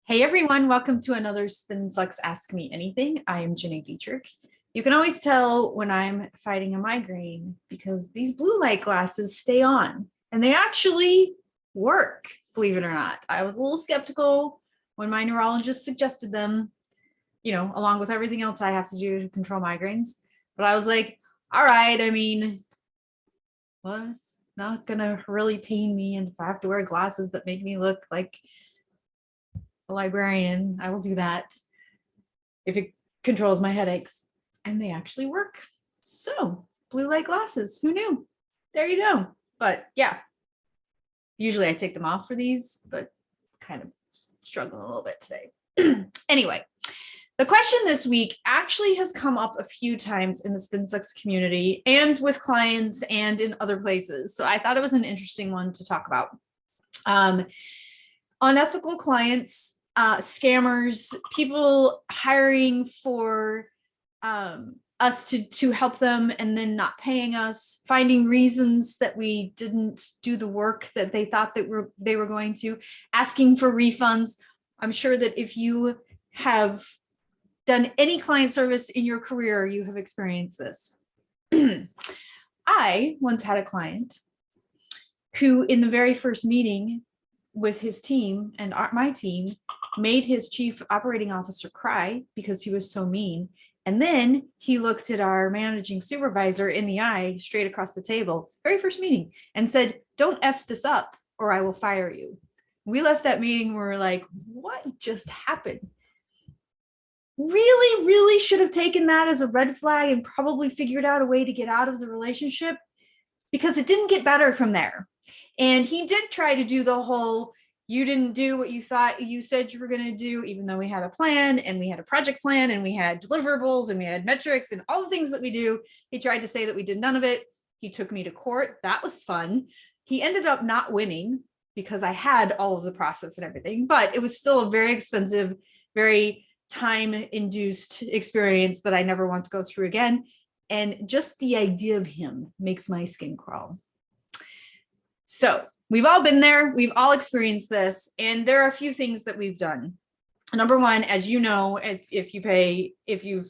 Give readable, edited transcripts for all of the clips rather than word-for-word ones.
Hey everyone, welcome to another Spin Sucks Ask Me Anything. I am Gini Dietrich. You can always tell when I'm fighting a migraine because these blue light glasses stay on and they actually work, believe it or not. I was a little skeptical when my neurologist suggested them, along with everything else I have to do to control migraines. But I was like, all right, well, it's not gonna really pain me. And if I have to wear glasses that make me look like a librarian, I will do that if it controls my headaches. And they actually work. So blue light glasses, who knew? There you go. But yeah, usually I take them off for these, but kind of struggling a little bit today. Anyway, the question this week actually has come up a few times in the Spin Sucks community and with clients and in other places. So I thought it was an interesting one to talk about. Unethical clients, scammers, people hiring for us to help them and then not paying us, finding reasons that we didn't do the work that they thought that they were going to, asking for refunds. I'm sure that if you have done any client service in your career, you have experienced this. I once had a client who, in the very first meeting with his team and my team, made his chief operating officer cry because he was so mean. And then he looked at our managing supervisor in the eye straight across the table, very first meeting, and said, "Don't F this up or I will fire you." We left that meeting, we were like, what just happened? Really should have taken that as a red flag and probably figured out a way to get out of the relationship, because it didn't get better from there. And he did try to do the whole, you didn't do what you thought you said you were going to do, even though we had a plan and we had a project plan and we had deliverables and we had metrics and all the things that we do. He tried to say that we did none of it. He took me to court. That was fun. He ended up not winning because I had all of the process and everything, but it was still a very expensive, very time-induced experience that I never want to go through again. And just the idea of him makes my skin crawl. So we've all been there. We've all experienced this. And there are a few things that we've done. Number one, as you know, if you've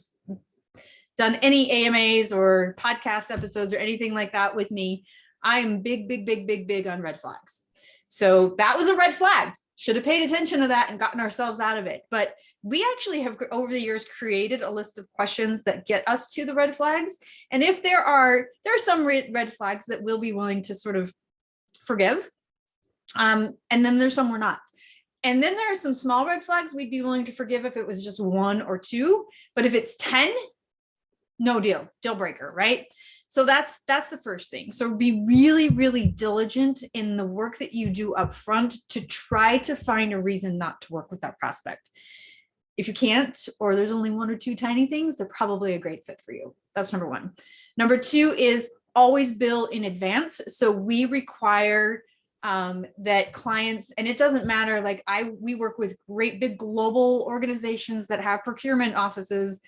done any AMAs or podcast episodes or anything like that with me, I'm big on red flags. So that was a red flag. Should have paid attention to that and gotten ourselves out of it. But we actually have, over the years, created a list of questions that get us to the red flags. And if there are some red flags that we'll be willing to sort of forgive. And then there's some we're not. And then there are some small red flags we'd be willing to forgive if it was just 1 or 2. But if it's 10, no deal breaker, right? So that's the first thing. So be really diligent in the work that you do up front to try to find a reason not to work with that prospect. If you can't, or there's only 1 or 2 tiny things, they're probably a great fit for you. That's number 1. Number 2 is always bill in advance. So we require that clients, and it doesn't matter, like we work with great big global organizations that have procurement offices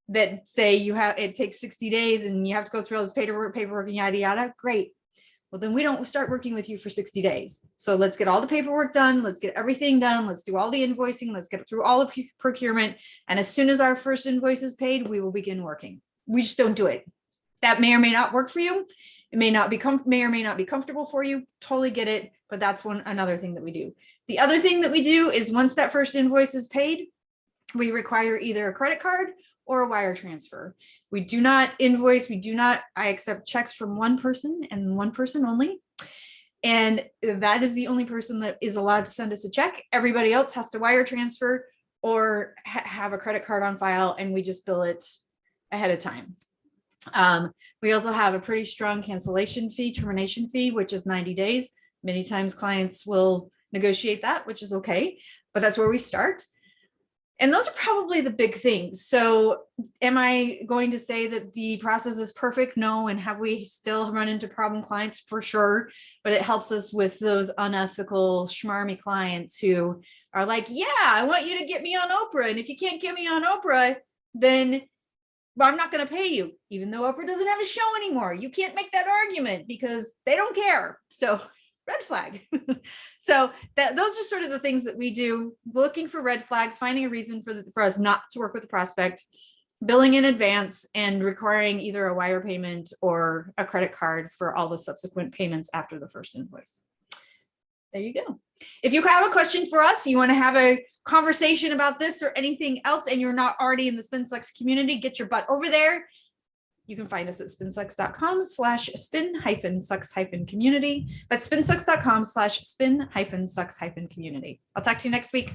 that say it takes 60 days and you have to go through all this paperwork and yada yada. Great. Well, then we don't start working with you for 60 days. So let's get all the paperwork done. Let's get everything done. Let's do all the invoicing. Let's get through all the procurement. And as soon as our first invoice is paid, we will begin working. We just don't do it. That may or may not work for you. It may or may not be comfortable for you. Totally get it. But that's another thing that we do. The other thing that we do is once that first invoice is paid, we require either a credit card or a wire transfer. We do not invoice. I accept checks from one person and one person only. And that is the only person that is allowed to send us a check. Everybody else has to wire transfer or have a credit card on file, and we just bill it ahead of time. We also have a pretty strong cancellation fee, termination fee, which is 90 days. Many times clients will negotiate that, which is okay, but that's where we start. And those are probably the big things. So am I going to say that the process is perfect? No. And have we still run into problem clients? For sure. But it helps us with those unethical, Smarmy clients who are like, yeah, I want you to get me on Oprah. And if you can't get me on Oprah, then I'm not going to pay you, even though Oprah doesn't have a show anymore. You can't make that argument because they don't care. So red flag. So those are sort of the things that we do, looking for red flags, finding a reason for us not to work with the prospect, billing in advance, and requiring either a wire payment or a credit card for all the subsequent payments after the first invoice. There you go. If you have a question for us, you want to have a conversation about this or anything else, and you're not already in the SpinSucks community, get your butt over there. You can find us at spinsucks.com/spin-sucks-community. That's spinsucks.com/spin-sucks-community. I'll talk to you next week.